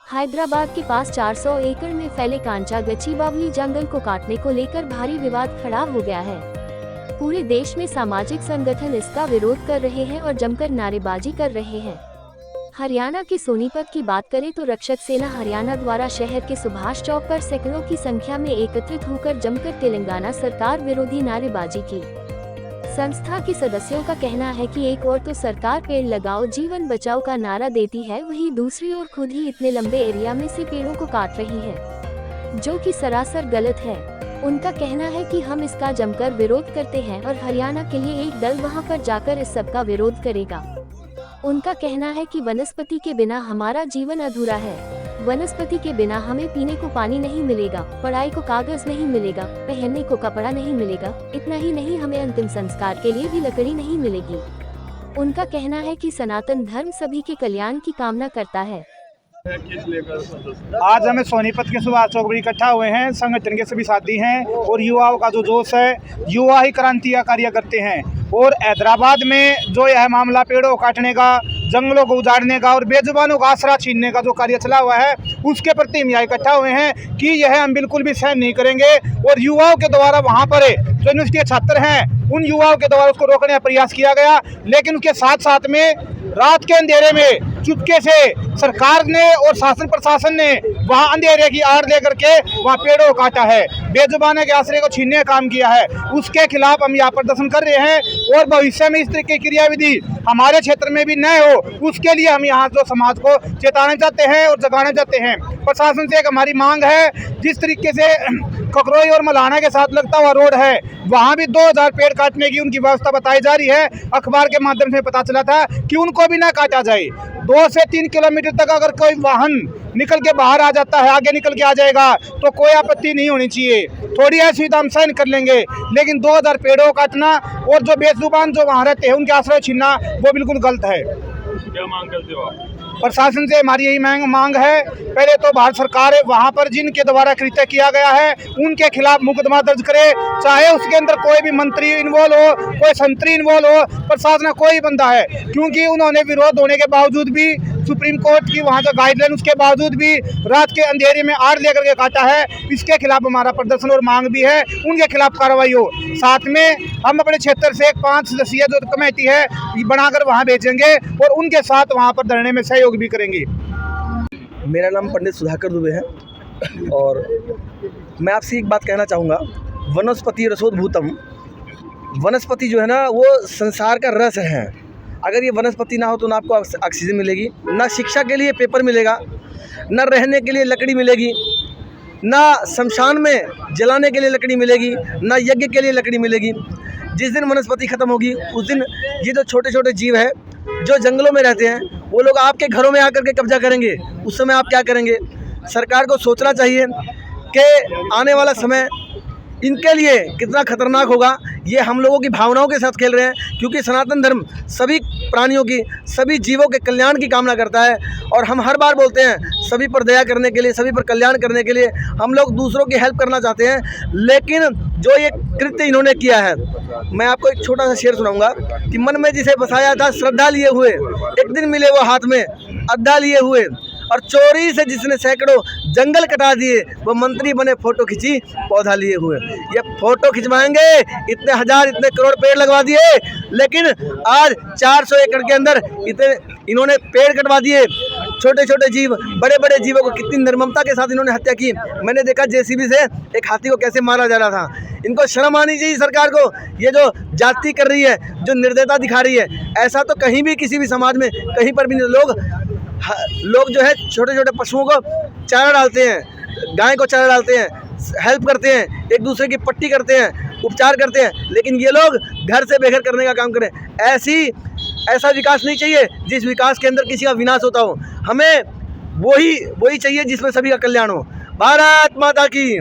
हैदराबाद के पास 400 एकड़ में फैले कांचा गच्ची जंगल को काटने को लेकर भारी विवाद खड़ा हो गया है। पूरे देश में सामाजिक संगठन इसका विरोध कर रहे हैं और जमकर नारेबाजी कर रहे हैं। हरियाणा के सोनीपत की बात करें तो रक्षक सेना हरियाणा द्वारा शहर के सुभाष चौक पर सैकड़ों की संख्या में एकत्रित होकर जमकर तेलंगाना सरकार विरोधी नारेबाजी की। संस्था के सदस्यों का कहना है कि एक ओर तो सरकार पेड़ लगाओ जीवन बचाओ का नारा देती है, वहीं दूसरी ओर खुद ही इतने लंबे एरिया में से पेड़ों को काट रही है, जो कि सरासर गलत है। उनका कहना है कि हम इसका जमकर विरोध करते हैं और हरियाणा के लिए एक दल वहां पर जाकर इस सब का विरोध करेगा। उनका कहना है कि वनस्पति के बिना हमारा जीवन अधूरा है। वनस्पति के बिना हमें पीने को पानी नहीं मिलेगा, पढ़ाई को कागज नहीं मिलेगा, पहनने को कपड़ा नहीं मिलेगा, इतना ही नहीं हमें अंतिम संस्कार के लिए भी लकड़ी नहीं मिलेगी। उनका कहना है कि सनातन धर्म सभी के कल्याण की कामना करता है। आज हमें सोनीपत के सुभाष चौक पर इकट्ठा हुए हैं। संगठन के सभी साथी हैं और युवाओं का जो जोश है, युवा ही क्रांति का कार्य करते हैं। और हैदराबाद में जो यह मामला पेड़ों को काटने का, जंगलों को उजाड़ने का और बेजुबानों का आसरा छीनने का जो कार्य चला हुआ है, उसके प्रति हम यहाँ इकट्ठा हुए हैं कि यह हम बिल्कुल भी सहन नहीं करेंगे। और युवाओं के द्वारा वहाँ पर जो यूनिवर्सिटी के छात्र हैं, उन युवाओं के द्वारा उसको रोकने का प्रयास किया गया, लेकिन उसके साथ साथ में रात के अंधेरे में चुपके से सरकार ने और शासन प्रशासन ने वहां अंधेरे की आड़ लेकर के वहां पेड़ों को काटा है, बेजुबाने के आश्रय को छीनने का काम किया है। उसके खिलाफ हम यहाँ प्रदर्शन कर रहे हैं और भविष्य में इस तरह की क्रियाविधि हमारे क्षेत्र में भी न हो, उसके लिए हम यहाँ जो समाज को चेताना चाहते हैं और जगाना चाहते हैं। प्रशासन से एक हमारी मांग है, जिस तरीके से खकरोई और मलाना के साथ लगता हुआ रोड है, वहाँ भी 2000 पेड़ काटने की उनकी व्यवस्था बताई जा रही है। अखबार के माध्यम से पता चला था कि उनको भी ना काटा जाए। 2 से 3 किलोमीटर तक अगर कोई वाहन निकल के बाहर आ जाता है, आगे निकल के आ जाएगा, तो कोई आपत्ति नहीं होनी चाहिए, थोड़ी असुविधा हम सहन कर लेंगे। लेकिन 2000 पेड़ों को काटना और जो बेजुबान जो वहाँ रहते हैं उनके आश्रय छीनना, वो बिल्कुल गलत है। क्या मांग करते हो आप? प्रशासन से हमारी यही मांग है, पहले तो भारत सरकार वहाँ पर जिनके द्वारा कृत्य किया गया है उनके खिलाफ मुकदमा दर्ज करे, चाहे उसके अंदर कोई भी मंत्री इन्वॉल्व हो, कोई संतरी इन्वॉल्व हो, प्रशासन कोई बंदा है, क्योंकि उन्होंने विरोध होने के बावजूद भी, सुप्रीम कोर्ट की वहाँ का गाइडलाइन उसके बावजूद भी रात के अंधेरे में आड़ लेकर के काटा है। इसके खिलाफ हमारा प्रदर्शन और मांग भी है, उनके खिलाफ कार्रवाई हो। साथ में हम अपने क्षेत्र से 5 सदस्यीय जो कमेटी है बनाकर वहाँ भेजेंगे और उनके साथ वहाँ पर धरने में सहयोग भी करेंगे। मेरा नाम पंडित सुधाकर दुबे है और मैं आपसे एक बात कहना चाहूँगा, वनस्पति रसोद्भूतम। वनस्पति जो है ना, वो संसार का रस है। अगर ये वनस्पति ना हो तो ना आपको ऑक्सीजन मिलेगी, ना शिक्षा के लिए पेपर मिलेगा, ना रहने के लिए लकड़ी मिलेगी, ना शमशान में जलाने के लिए लकड़ी मिलेगी, ना यज्ञ के लिए लकड़ी मिलेगी। जिस दिन वनस्पति ख़त्म होगी उस दिन ये जो छोटे छोटे जीव है जो जंगलों में रहते हैं, वो लोग आपके घरों में आकर के कब्जा करेंगे। उस समय आप क्या करेंगे? सरकार को सोचना चाहिए कि आने वाला समय इनके लिए कितना खतरनाक होगा। ये हम लोगों की भावनाओं के साथ खेल रहे हैं, क्योंकि सनातन धर्म सभी प्राणियों की, सभी जीवों के कल्याण की कामना करता है। और हम हर बार बोलते हैं, सभी पर दया करने के लिए, सभी पर कल्याण करने के लिए हम लोग दूसरों की हेल्प करना चाहते हैं। लेकिन जो ये कृत्य इन्होंने किया है, मैं आपको एक छोटा सा शेर सुनाऊंगा कि मन में जिसे बसाया था श्रद्धा लिए हुए, एक दिन मिले वो हाथ में अद्धा लिए हुए, और चोरी से जिसने सैकड़ों जंगल कटा दिए, वो मंत्री बने फोटो खींची पौधा लिए हुए। ये फोटो खिंचवाएंगे, इतने हजार इतने करोड़ पेड़ लगवा दिए, लेकिन आज 400 एकड़ के अंदर इन्होंने पेड़ कटवा दिए। छोटे छोटे जीव, बड़े बड़े जीवों को कितनी निर्ममता के साथ इन्होंने हत्या की। मैंने देखा जेसीबी से एक हाथी को कैसे मारा जा रहा था। इनको शर्म आनी चाहिए सरकार को। ये जो जाति कर रही है, जो निर्दयता दिखा रही है, ऐसा तो कहीं भी किसी भी समाज में कहीं पर भी नहीं। लोग जो है छोटे छोटे पशुओं को चारा डालते हैं, गाय को चारा डालते हैं, हेल्प करते हैं, एक दूसरे की पट्टी करते हैं, उपचार करते हैं, लेकिन ये लोग घर से बेघर करने का काम करें। ऐसा विकास नहीं चाहिए जिस विकास के अंदर किसी का विनाश होता हो। हमें वही चाहिए जिसमें सभी का कल्याण हो। भारत माता की।